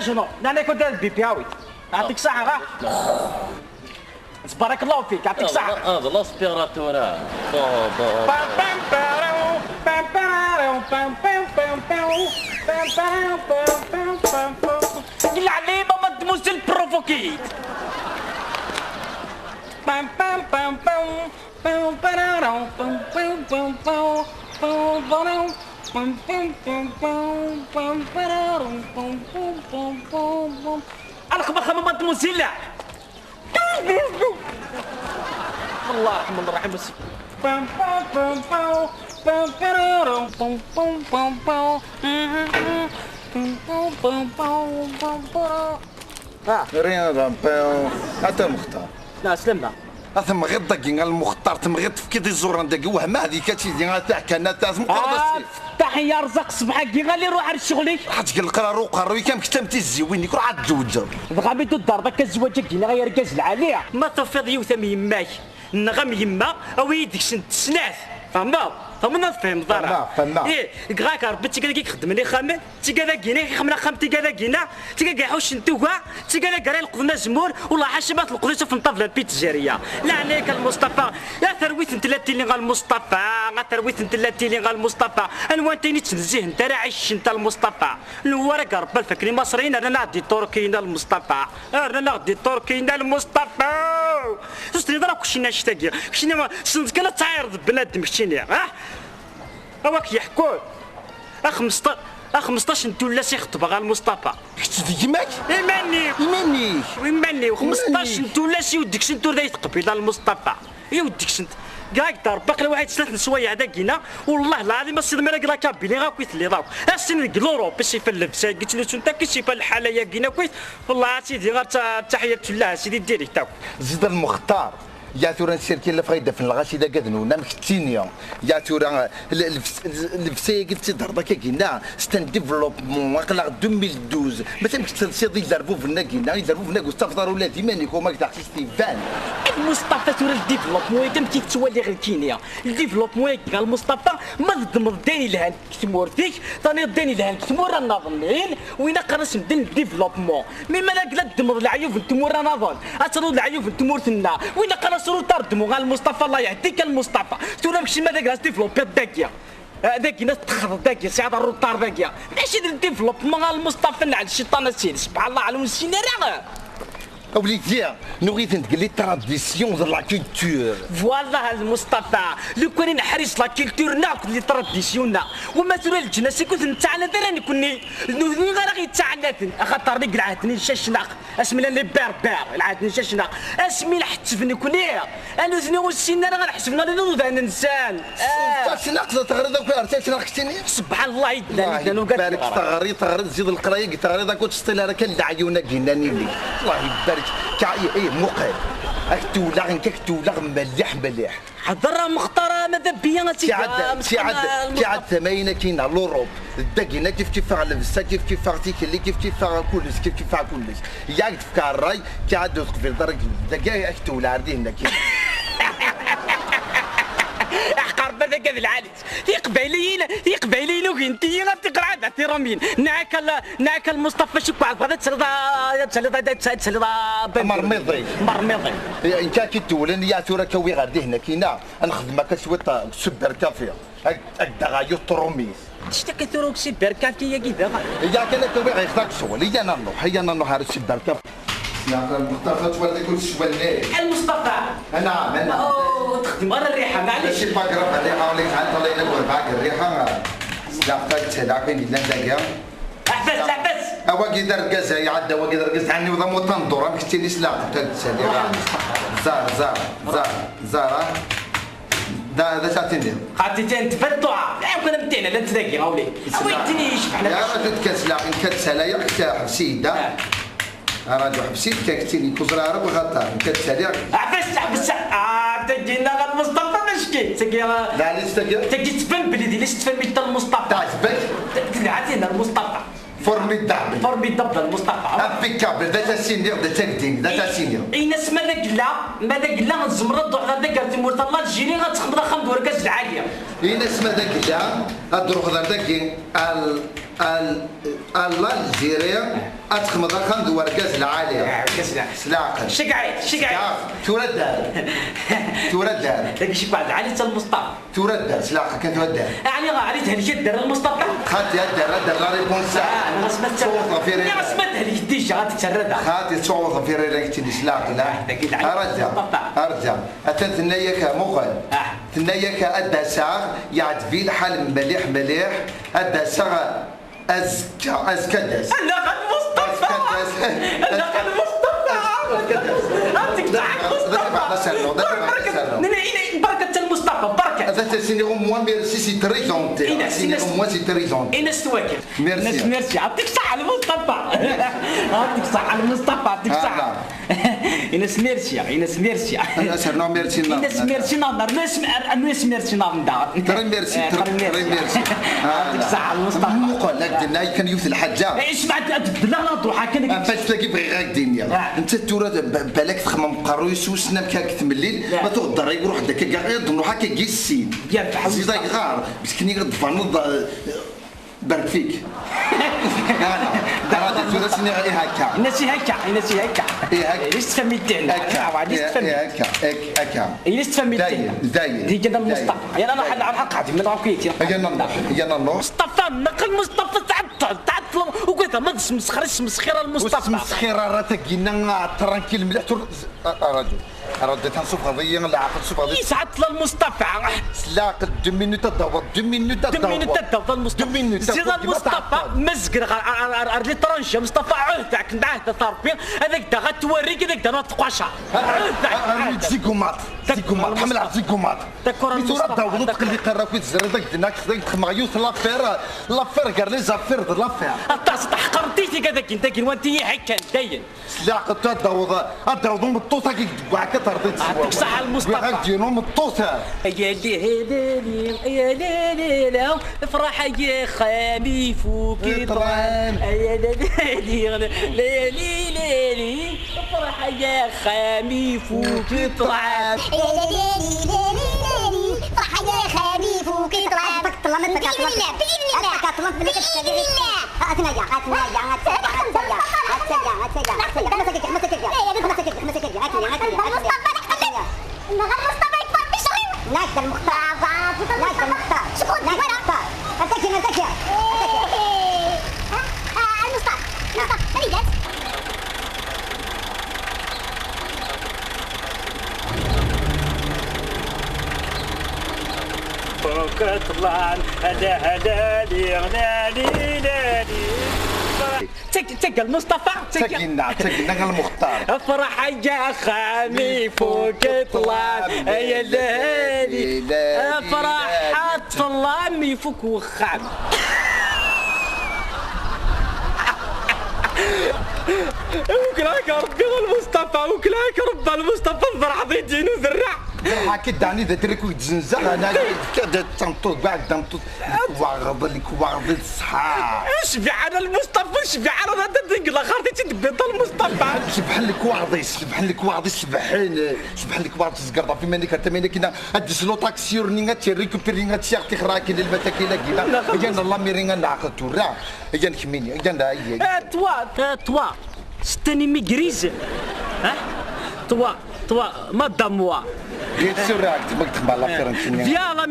شنو؟ انا كنت البيبي هاوي يعطيك صحة بارك الله فيك يعطيك صحة. هذا الاسبيراتور قل عليه ماما تموسل بروفوكيت. انا خبر ماما تموسل والله الرحمن الرحيم بس رياضة حتى مختار لا سلمنا ثم غير دقيقة المختار ثم غير تفكيد الزوران دقيقة وهم هذيك تيدي تاع كان تاع مقرض تحية رزق صبحك غالي روح على شغلي حتى القرار وقرر كم كتمتي الزوين كل عاد تزوج غابيتو الدار ذاك الزواج كينا غير كاز العالية ما تفيض يوثم يماك نغم يما او يدك سنت سنات فهمنا فهمنا فهم ضرا فهمنا ايه غاك ربي تيكا خدم لي خامل تيكا ذا كينا خمنا خامتي كذا كينا تيكا كاع حوش نتوكا تيكا ذا كرا القضنا زمور والله حاشبات القضية في نطفل البيتزارية لا عليك المصطفى يا ثرويت انت لا تيلي غا المصطفى غا ثرويت انت لا تيلي غا المصطفى انوانتيني تنزيه انت راه عايش انت المصطفى نورك رب الفكري مصريين انا نعدي تركينا المصطفى انا نعدي تركينا المصطفى تستري ضرب كشينا شتاقي كشينا سنت كلا تعارض بنادم كشينا هواك يحكون 15 انتو لا سيخطب غا المصطفى يماك يماني و15 انتو لا سي وديك سنتو ذا يتقبل المصطفى يا وديك سنت كاك دار باقي واحد 3 سوايع داكينا والله العظيم السيد مالك راه كابيلي غا كويت اللي ضاو السن كلوروب باش يفل اللبسه قلت له انت كيشوف الحاله يا كينا كويت والله سيدي غير تحيه لله سيدي ديري تاو زيد المختار يا ترى الشركه اللي فايده في الغاشي دا كذنو نام كتينيا يا ترى الفسي قلت تهضر كينا ستان ديفلوبمون اقلا 2012 ما تمكش تسيدي يضربوا فينا كينا يضربوا فينا واستفطروا ولا ديمانيك وما كتعرفش ستيفان المصطفى ترى الديفلوبمون تمكي تولي غير كينيا الديفلوبمون قال المصطفى ما ضمن داني لهان كتمورتيك ثاني داني لهان كتمور الناظمين وين قرص ندير الديفلوبمون مي مالك لا تدمر العيوب نتمور نظن اترو العيوب نتمورتنا وين قرص تردموا غا المصطفى الله يهديك المصطفى تورا ماشي ما داك ديفلوبي داكيا داكي ناس تخرج داكيا سي هذا الروتار داكيا ماشي ديفلوبمون غا المصطفى نعل الشيطان السيد سبحان الله على السيناريو اوليديا نغيت نتقول لي تراديسيون ديال لا كولتور فوالا المصطفى لو كان نحرس لا كولتور ناخذ لي تراديسيون ومثلا الجناس كنت نتعلم راني كوني نوذني غير غي تعلمت خاطر لي قلعتني شاشناق اسمي لي بير العادني شاشناق اسمي نحتفني كوني انا ذني والسينار غنحسبنا لنوض انا انسان شاشناق تغريده كارتي شناق كتيني سبحان الله يدنا بارك تغريد زيد القرايه تغريده كنت ستيلا راه كان عيونك جناني لي الله يبارك ايه مقل كتولا مليح حضر مختار ماذا بيا كيعاد ثمانينه كاين لوروب الدقينه كيف على اللبسه كيف تيكلي كيف كلش كيف كلش ياك تفكر الراي كيعاد في الدرك دقايق كتولا عردي هنا كاين هذا كذا العالي يقبايلين وكنتي غتقرا عاد احترامين نعك المصطفى شكو عاد غادا تسلط مرميضي ان كان كيتولن يا تورا كوي غادي هنا كاينه نخدمك شويه سوبر كافيه الدغايو تروميس شتا كثروا سوبر كافيه كذا يا كان كوي غيخداك شغل هي نروح على السوبر كافيه يا المصطفى تولي كل شويه المصطفى انا اوه تخدم غير الريحه معليش ماشي باقرا الريحه ولا تعال طلع لك وربعك الريحه لا تهلا بين لا داكيا احبس اواكي دار كازا يعدى واكي دار كازا عني وضم وطندور ما كنتي لي سلاق تسالي زار دا ساعتين خاطي تفتوع كنا متينا لا تلاقي غاولي ويتني يشبح لك يا ما تتكسلا ان كتسالا يا حسيده راجع حبسيت كاكتيني كوزرارك وغطار كتسالي عبس تجينا المصطفى مشكي لا ليش تجي تفهم بلدي ليش تفهم انت المصطفى تعجبك عادينا المصطفى فورميدابل فورميدابل المصطفى امبيكابل ذات سينيور ذات تاكدين ذات سينيور الناس ماذا قلا نزمر الضوء على ذاك تيمور الله تجيني غتخدم خمد وركاز العاليه الناس ماذا قلا ادروح ذاك الجزيرة أتخمض خمد وركاز العالية سلاقة شقعي تورد داك شي بعد علي حتى المصطفى تورد سلاقة كان تورد يعني عليتها لي الدر المصطفى خاطي الدر لا ريبونسا انا سمعتها لي ديجا غتتسردها خاطي تصوت في ريكتي سلاقة لا ارجع اتثنيك مغل ثنيك الدساغ يعد في الحال مليح الدساغ أزكى داس لا المصطفى بركة المصطفى بركة هذا سينيغو موا ميرسي سي تري جونتي سينيغو موا سي تري جونتي إنس تواكل ميرسي يعطيك صحة المصطفى يعطيك صحة المصطفى يعطيك صحة إنس ميرسي أنا سرنا ميرسي نار إنس ميرسي نار ناس ميرسي نار تري ميرسي يعطيك صحة المصطفى مقول لك دنا كان يوث الحجة إيش بعد لا نضحى كان فاش تلاقي بغي غير الدنيا انت تورا بالك تخمم قارو يسوس نام كاك تمليل ما تقدر يروح داك كاع يضنو هكا كي السين زيد غار مسكين يقد فنض بارك فيك انا تورا سيني غير هكا ناسي هكا ليش تفهمي هكا ليش تفهمي داير دي كذا المصطفى يعني انا حد على قاعد من العقيت يا مصطفى نقل مصطفى تعطل وقلت ما تسمسخرش مسخره المصطفى مسخره راه تقينا ترانكيل مليح رجل تنصف قضيه لا عقل صف قضيه يسعد المصطفى سلاق 2 مينوت الضوء 2 مينوت المصطفى زيد المصطفى مزق لي طرنشه مصطفى عهدك معاه طربي هذاك دا غتوريك هذاك دا نطقشها عهدك زيكومات حمل على زيكومات تورا داوض تقلي قراك تزرد داك دناك مغيوث لافير قال لي زافير د لافير اطاس تحقرتيتي كذاك انت كي وانت هكا داين سلاق داوض مطوطه كي كتر يعطيك صحة المصطفى ديرو مطوطه يا ليلي افرح يا خامي فوق طران يا ليلي افرح يا خامي فوق طران فرح يا خامي فوق طران المصطفى يكبر بشغل ناك المختار شكون المختار اتكي المصطفى فريدات فوق طلعن هلا لي تك المصطفى تكينا المختار افرح يا خامي فوق طلع يا ليلي افرح طلامي فوق وخام وكلاك ربي المصطفى وكلاك رب المصطفى الفرح ضيجين وزرع هاكي داني ذا تريك وتزنزل انا كذا تنطط بعد تنطط واغض الصحة شبع على المصطفى شبع على هذا تنقل خاطي تدبط المصطفى شبح لك واعضي شبح لك واعضي زقرطه في مانيك تمانيك كنا ادس لو طاكسي رنيغا تيريكوبيريغا تيختي خراكي للمتاكيلا كينا اجان الله ميريغا نعقل تورا اجان كميني اجان هي توا ستاني ميغريز ها توا مادام موا سراك مكتب على خير نتنيا فيا لا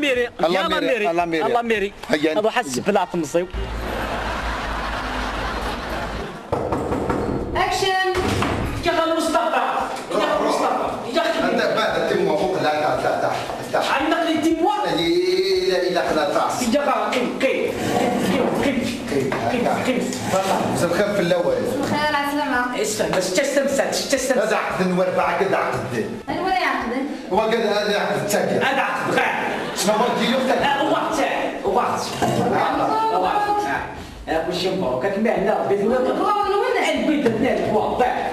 ميري هذا حس بلا تمصيو اكشن يا المصطفى انت بعد تم فوق لا عندك لي تيموا الى قناطاس يا كيف زبخف في الاول خير على السلامة اسمع بس تستمسك هذا عقد وربع كذا عقد ولا يعقد وقد هذا عقد التاكل هذا عقد غير شنو بغيتي يفتح وقت وش ينبغوا كتبع لا بيت البيت الثاني واضح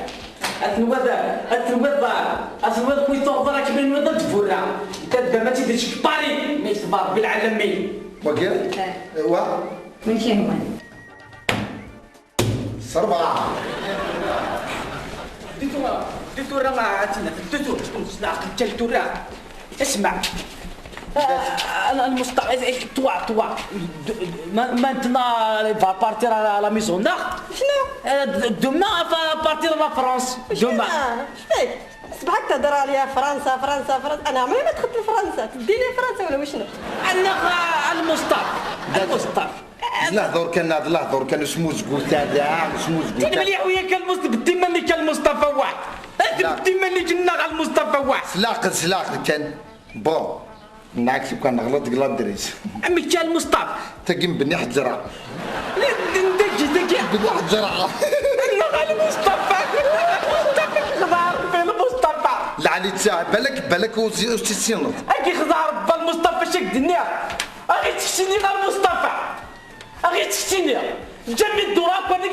أتنوذ كويتور ضرك من وضد فورا تبقى ما تديش كباري ما يتبار بالعالمي وقال من شي هو 4 دكتورة ما عاتنا دكتور دكتورة اسمع المستقبل توا maintenant va partir à la maison là demain va partir à la France demain شفيك صبحك تهضر عليا فرنسا فرنسا فرنسا انا عمري ما دخلت لفرنسا تديني فرنسا ولا وشنو المصطفى نهضر كان اسمو زقول تاع اسمو زقول تاني مليح وياك بالديما اللي كان المصطفى واحد بالديما اللي جنا على المصطفى واحد سلاق كان بون نعكس كان نغلط قلب دريس عمك كان المصطفى تقيم بني حجرة دقي بني حجرة المصطفى فين المصطفى لا علي تساعد بالك وستينط اكي خضع رب المصطفى شك الدنيا اغي تشتيني غير المصطفى اغي تشتيني جنبي الدراك وهذيك